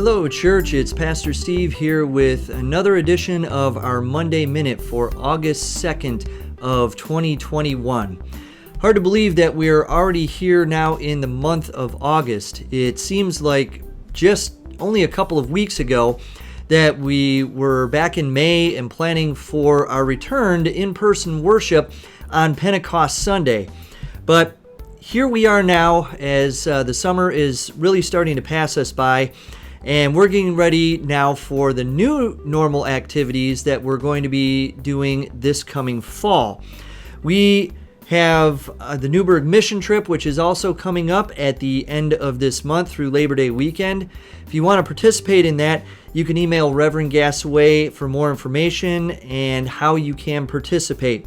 Hello, church. It's Pastor Steve here with another edition of our Monday Minute for August 2nd of 2021. Hard to believe that we're already here now in the month of August. It seems like just only a couple of weeks ago that we were back in May and planning for our return to in-person worship on Pentecost Sunday. But here we are now as the summer is really starting to pass us by, and we're getting ready now for the new normal activities that we're going to be doing this coming fall. We have the Newburgh mission trip, which is also coming up at the end of this month through Labor Day weekend. If you want to participate in that, you can email Reverend Gassaway for more information and how you can participate.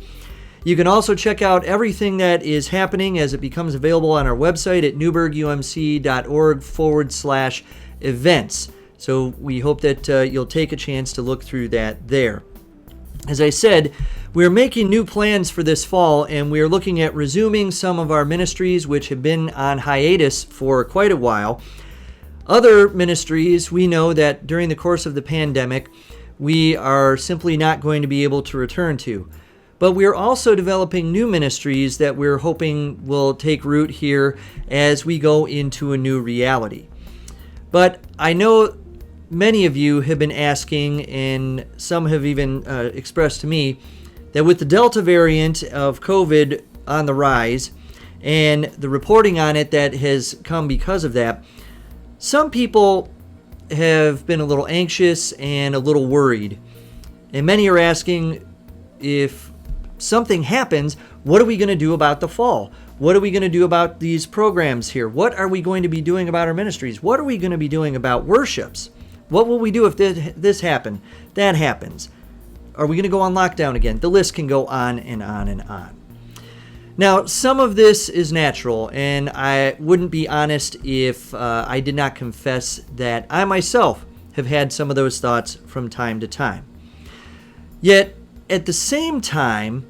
You can also check out everything that is happening as it becomes available on our website at newburghumc.org/events. So we hope that you'll take a chance to look through that there. As I said, we're making new plans for this fall, and we're looking at resuming some of our ministries which have been on hiatus for quite a while. Other ministries, we know that during the course of the pandemic, we are simply not going to be able to return to. But we're also developing new ministries that we're hoping will take root here as we go into a new reality. But I know many of you have been asking, and some have even expressed to me, that with the Delta variant of COVID on the rise and the reporting on it that has come because of that, some people have been a little anxious and a little worried. And many are asking, if something happens, what are we going to do about the fall? What are we going to do about these programs here? What are we going to be doing about our ministries? What are we going to be doing about worships? What will we do if this happens? That happens. Are we going to go on lockdown again? The list can go on and on and on. Now, some of this is natural, and I wouldn't be honest if I did not confess that I myself have had some of those thoughts from time to time. Yet, at the same time,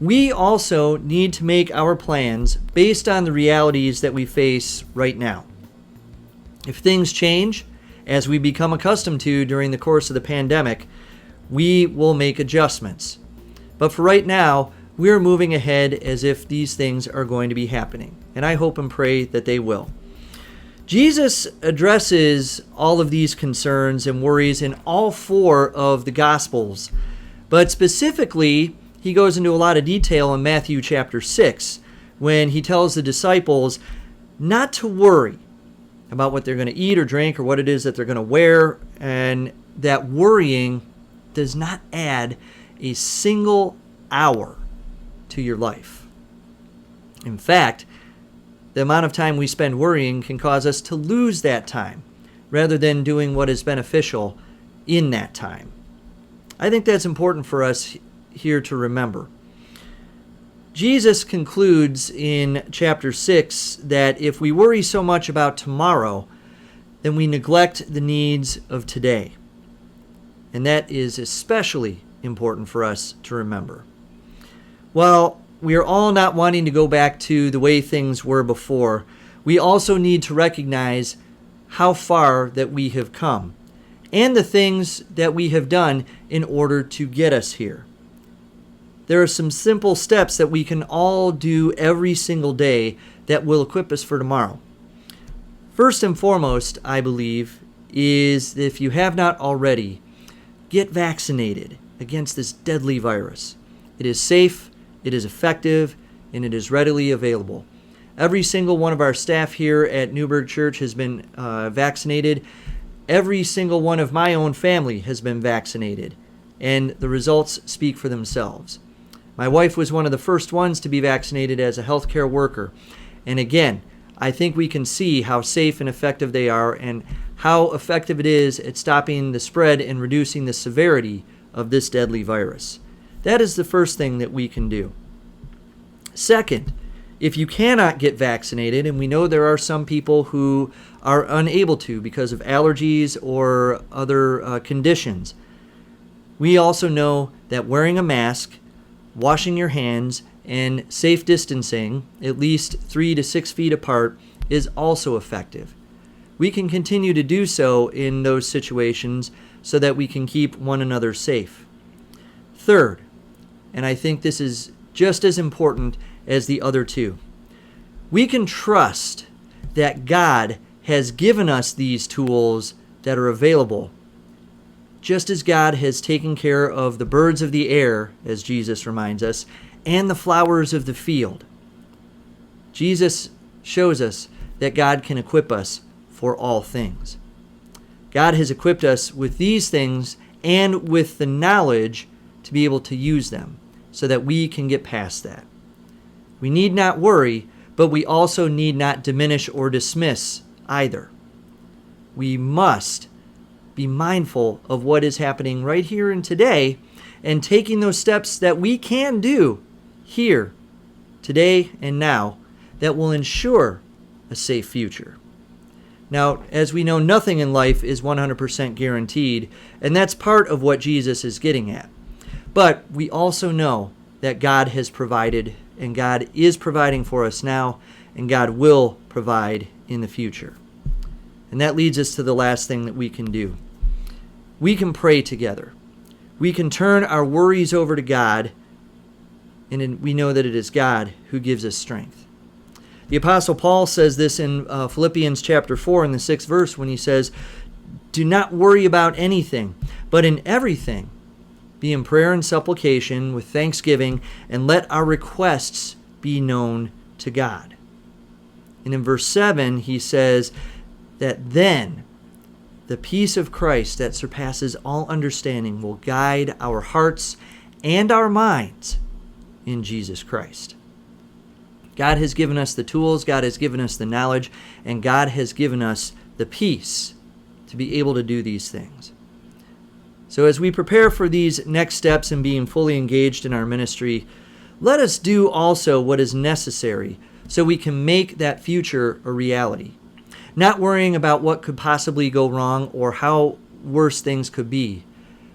we also need to make our plans based on the realities that we face right now. If things change, as we become accustomed to during the course of the pandemic, we will make adjustments. But for right now, we're moving ahead as if these things are going to be happening, and I hope and pray that they will. Jesus addresses all of these concerns and worries in all four of the Gospels, but specifically, he goes into a lot of detail in Matthew chapter 6 when he tells the disciples not to worry about what they're going to eat or drink or what it is that they're going to wear, and that worrying does not add a single hour to your life. In fact, the amount of time we spend worrying can cause us to lose that time rather than doing what is beneficial in that time. I think that's important for us here to remember. Jesus concludes in chapter 6 that if we worry so much about tomorrow, then we neglect the needs of today. And that is especially important for us to remember. While we are all not wanting to go back to the way things were before, we also need to recognize how far that we have come and the things that we have done in order to get us here. There are some simple steps that we can all do every single day that will equip us for tomorrow. First and foremost, I believe, is if you have not already, get vaccinated against this deadly virus. It is safe, it is effective, and it is readily available. Every single one of our staff here at Newburgh Church has been vaccinated. Every single one of my own family has been vaccinated, and the results speak for themselves. My wife was one of the first ones to be vaccinated as a healthcare worker. And again, I think we can see how safe and effective they are and how effective it is at stopping the spread and reducing the severity of this deadly virus. That is the first thing that we can do. Second, if you cannot get vaccinated, and we know there are some people who are unable to because of allergies or other conditions, we also know that wearing a mask, washing your hands, and safe distancing, at least 3 to 6 feet apart, is also effective. we can continue to do so in those situations so that we can keep one another safe. Third, and I think this is just as important as the other two, we can trust that God has given us these tools that are available. Just as God has taken care of the birds of the air, as Jesus reminds us, and the flowers of the field. Jesus shows us that God can equip us for all things. God has equipped us with these things and with the knowledge to be able to use them so that we can get past that. We need not worry, but we also need not diminish or dismiss either. We must be mindful of what is happening right here and today and taking those steps that we can do here, today and now, that will ensure a safe future. Now, as we know, nothing in life is 100% guaranteed, and that's part of what Jesus is getting at. But we also know that God has provided, and God is providing for us now, and God will provide in the future. And that leads us to the last thing that we can do. We can pray together. We can turn our worries over to God, and we know that it is God who gives us strength. The Apostle Paul says this in Philippians chapter 4 in the 6th verse when he says, "Do not worry about anything, but in everything be in prayer and supplication with thanksgiving, and let our requests be known to God." And in verse 7 he says that then the peace of Christ that surpasses all understanding will guide our hearts and our minds in Jesus Christ. God has given us the tools, God has given us the knowledge, and God has given us the peace to be able to do these things. So as we prepare for these next steps in being fully engaged in our ministry, let us do also what is necessary so we can make that future a reality. Not worrying about what could possibly go wrong or how worse things could be,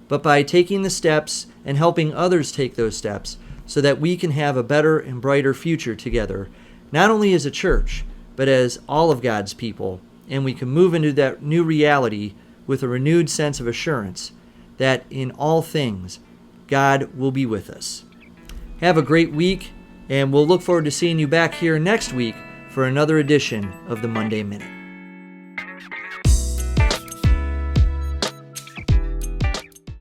but by taking the steps and helping others take those steps so that we can have a better and brighter future together, not only as a church, but as all of God's people, and we can move into that new reality with a renewed sense of assurance that in all things, God will be with us. Have a great week, and we'll look forward to seeing you back here next week for another edition of the Monday Minute.